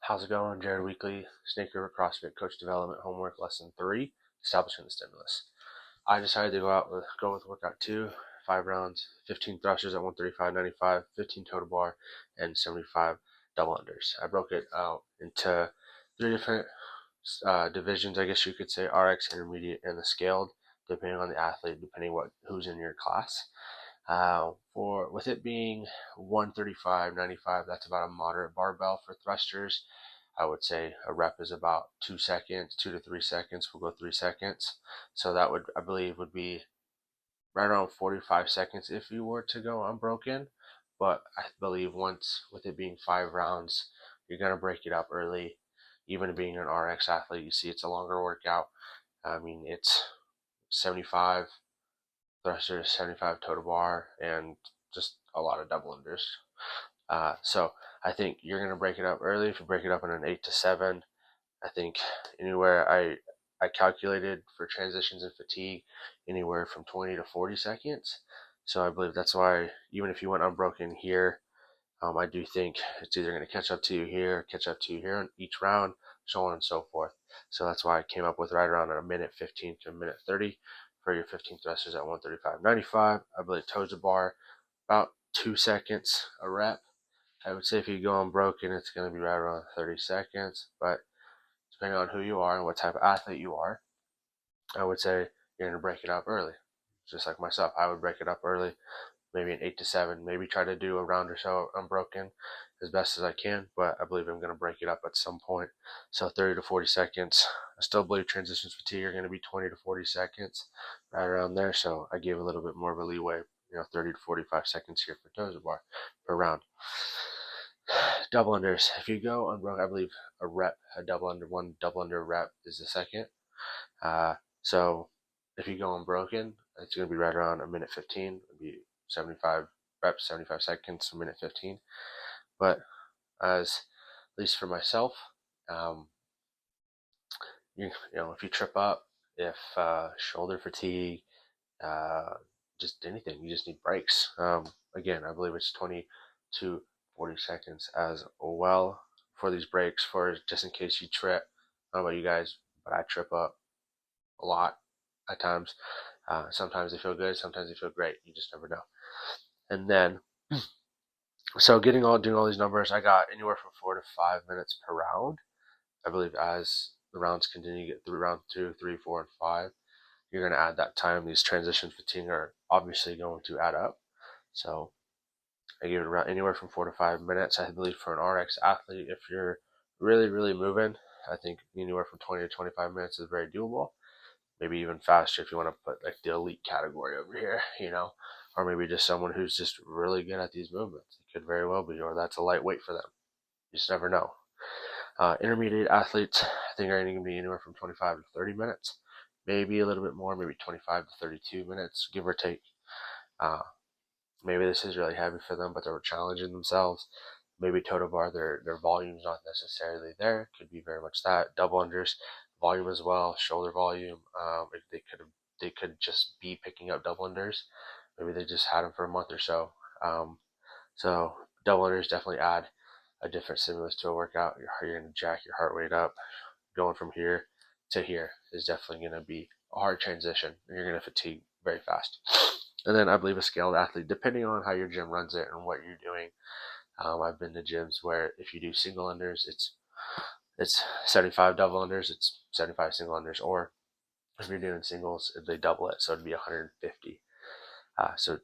How's it going? Jaryd Weakley, Snake River CrossFit Coach Development Homework Lesson 3, Establishing the Stimulus. I decided to go with workout 2, 5 rounds, 15 thrusters at 135.95, 15 total bar, and 75 double unders. I broke it out into 3 different divisions, I guess you could say: RX, intermediate, and the scaled, depending on the athlete, depending who's in your class. For with it being 135.95, that's about a moderate barbell for thrusters. I would say a rep is about 2 seconds, 2 to 3 seconds. We'll go 3 seconds. So that would, I believe, would be right around 45 seconds if you were to go unbroken. But I believe once, with it being 5 rounds, you're going to break it up early. Even being an RX athlete, you see it's a longer workout. I mean, it's 75 thrusters, 75 total bar, and just a lot of double unders. So I think you're going to break it up early. If you break it up in an 8 to 7, I think anywhere I calculated for transitions and fatigue anywhere from 20 to 40 seconds. So I believe that's why even if you went unbroken here, I do think it's either going to catch up to you here, catch up to you here on each round, so on and so forth. So that's why I came up with right around a minute 15 to a minute 30 for your 15 thrusters at 135.95. I believe toes to bar about 2 seconds a rep. I would say if you go unbroken, it's going to be right around 30 seconds, but depending on who you are and what type of athlete you are, I would say you're going to break it up early. Just like myself, I would break it up early, maybe an 8 to 7, maybe try to do a round or so unbroken as best as I can, but I believe I'm going to break it up at some point. So 30 to 40 seconds. I still believe transitions fatigue are going to be 20 to 40 seconds, right around there. So I gave a little bit more of a leeway, 30 to 45 seconds here for toes to bar per round. Double unders. If you go unbroken, I believe a double under, one double under rep is the second. So if you go unbroken, it's going to be right around a minute 15. It'll be 75 reps, 75 seconds, a minute 15. But at least for myself, if you trip up, if shoulder fatigue, just anything, you just need breaks. Again, I believe it's 20 to 40 seconds as well for these breaks, for just in case you trip. I don't know about you guys, but I trip up a lot at times. Sometimes they feel good, sometimes they feel great. You just never know. And then, so doing all these numbers, I got anywhere from 4 to 5 minutes per round. I believe as the rounds continue to get through round 2, 3, 4, and 5, you're going to add that time. These transition fatigue are obviously going to add up. So I give it around anywhere from 4 to 5 minutes. I believe for an RX athlete, if you're really, really moving, I think anywhere from 20 to 25 minutes is very doable. Maybe even faster if you want to put like the elite category over here, or maybe just someone who's just really good at these movements. It could very well be, or that's a lightweight for them. You just never know. Intermediate athletes, I think, are going to be anywhere from 25 to 30 minutes, maybe a little bit more, maybe 25 to 32 minutes, give or take. Maybe this is really heavy for them, but they're challenging themselves. Maybe total bar, their volume's not necessarily there. Could be very much that. Double unders, volume as well, shoulder volume. They could just be picking up double unders. Maybe they just had them for a month or so. So double unders definitely add a different stimulus to a workout. You're going to jack your heart rate up. Going from here to here is definitely going to be a hard transition, and you're going to fatigue very fast. And then I believe a scaled athlete, depending on how your gym runs it and what you're doing. I've been to gyms where if you do single unders, it's 75 double unders, it's 75 single unders, or if you're doing singles, they double it, so it'd be 150. So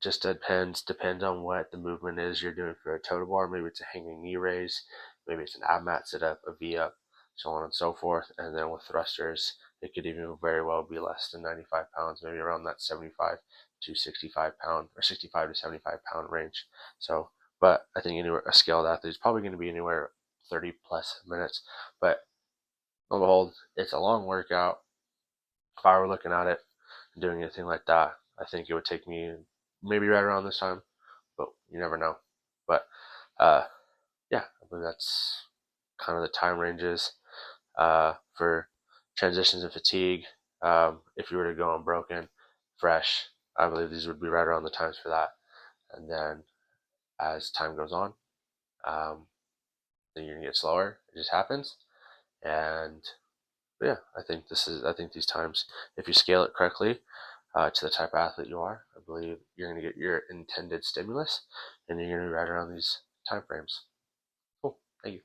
just depends on what the movement is you're doing for a total bar. Maybe it's a hanging knee raise, maybe it's an ab mat sit up, a V up, so on and so forth. And then with thrusters, it could even very well be less than 95 pounds, maybe around that 75 to 65 pound or 65 to 75 pound range. So, but I think a scaled athlete is probably going to be anywhere 30 plus minutes. But on the whole, it's a long workout. If I were looking at it and doing anything like that, I think it would take me maybe right around this time, but you never know. But yeah, I believe that's kind of the time ranges for transitions and fatigue. If you were to go unbroken, fresh, I believe these would be right around the times for that. And then as time goes on, then you're gonna get slower. It just happens. And yeah, I think these times, if you scale it correctly to the type of athlete you are, I believe you're gonna get your intended stimulus, and you're gonna be right around these time frames. Cool. Thank you.